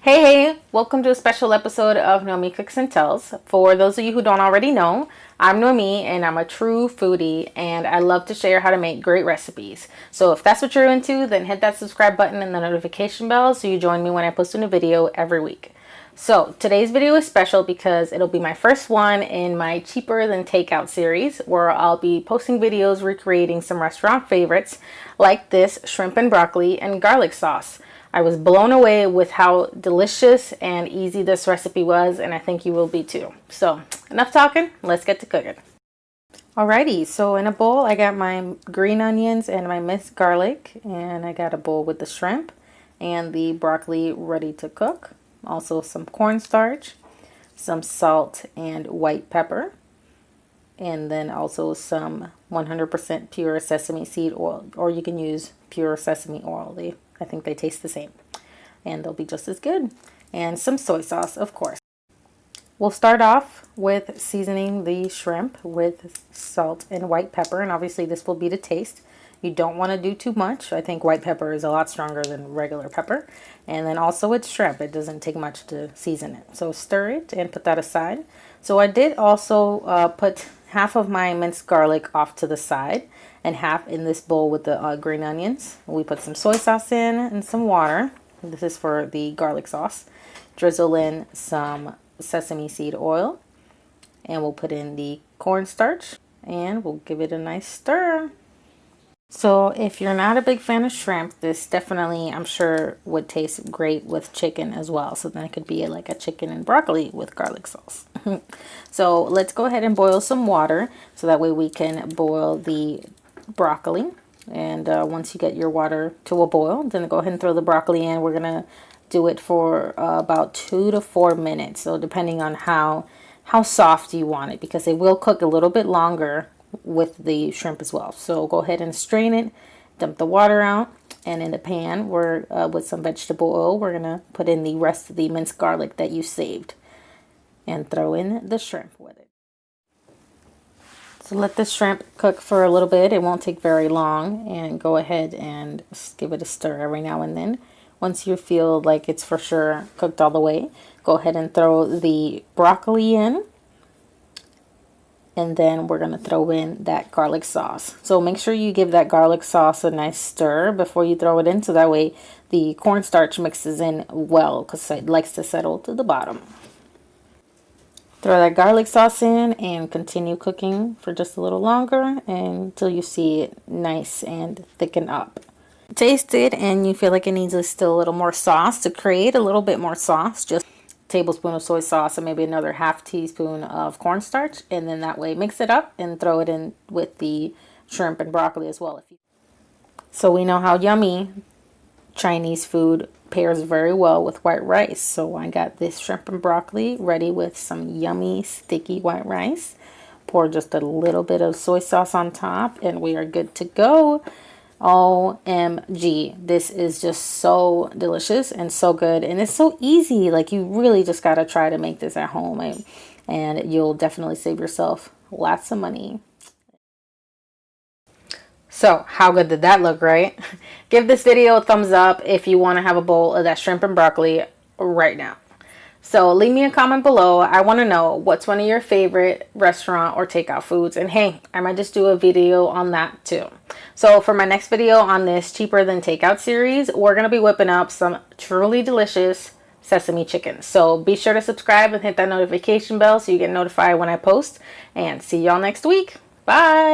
Hey, welcome to a special episode of Noemi Cooks and Tells. For those of you who don't already know, I'm Noemi and I'm a true foodie and I love to share how to make great recipes. So if that's what you're into, then hit that subscribe button and the notification bell so you join me when I post a new video every week. So today's video is special because it'll be my first one in my cheaper than takeout series where I'll be posting videos recreating some restaurant favorites like this shrimp and broccoli and garlic sauce. I was blown away with how delicious and easy this recipe was, and I think you will be too. So enough talking, let's get to cooking. Alrighty, so in a bowl I got my green onions and my minced garlic, and I got a bowl with the shrimp and the broccoli ready to cook. Also some cornstarch, some salt and white pepper, and then also some 100% pure sesame seed oil, or you can use pure sesame oil. I think they taste the same and they'll be just as good. And some soy sauce, of course. We'll start off with seasoning the shrimp with salt and white pepper, and obviously this will be to taste. You don't want to do too much. I think white pepper is a lot stronger than regular pepper. And then also it's shrimp. It doesn't take much to season it. So stir it and put that aside. So I did also put half of my minced garlic off to the side and half in this bowl with the green onions. We put some soy sauce in and some water. This is for the garlic sauce. Drizzle in some sesame seed oil, and we'll put in the cornstarch and we'll give it a nice stir. So if you're not a big fan of shrimp, this definitely, I'm sure, would taste great with chicken as well. So then it could be like a chicken and broccoli with garlic sauce. So let's go ahead and boil some water so that way we can boil the broccoli. And once you get your water to a boil, then go ahead and throw the broccoli in. We're gonna do it for about 2 to 4 minutes. So depending on how soft you want it, because it will cook a little bit longer with the shrimp as well. So go ahead and strain it, dump the water out, and in the pan we're with some vegetable oil, we're gonna put in the rest of the minced garlic that you saved and throw in the shrimp with it. So let the shrimp cook for a little bit. It won't take very long, and go ahead and give it a stir every now and then. Once you feel like it's for sure cooked all the way, go ahead and throw the broccoli in. And then we're going to throw in that garlic sauce. So make sure you give that garlic sauce a nice stir before you throw it in, so that way the cornstarch mixes in well, because it likes to settle to the bottom. Throw that garlic sauce in and continue cooking for just a little longer until you see it nice and thicken up. Taste it and you feel like it needs still a little more sauce. To create a little bit more sauce, just tablespoon of soy sauce and maybe another half teaspoon of cornstarch, and then that way mix it up and throw it in with the shrimp and broccoli as well. So we know how yummy Chinese food pairs very well with white rice. So I got this shrimp and broccoli ready with some yummy sticky white rice. Pour just a little bit of soy sauce on top and we are good to go. OMG, this is just so delicious and so good, and it's so easy. Like, you really just gotta try to make this at home, and you'll definitely save yourself lots of money. So how good did that look, right? Give this video a thumbs up if you want to have a bowl of that shrimp and broccoli right now. So leave me a comment below. I want to know what's one of your favorite restaurant or takeout foods. And hey, I might just do a video on that too. So for my next video on this cheaper than takeout series, we're going to be whipping up some truly delicious sesame chicken. So be sure to subscribe and hit that notification bell so you get notified when I post. And see y'all next week. Bye.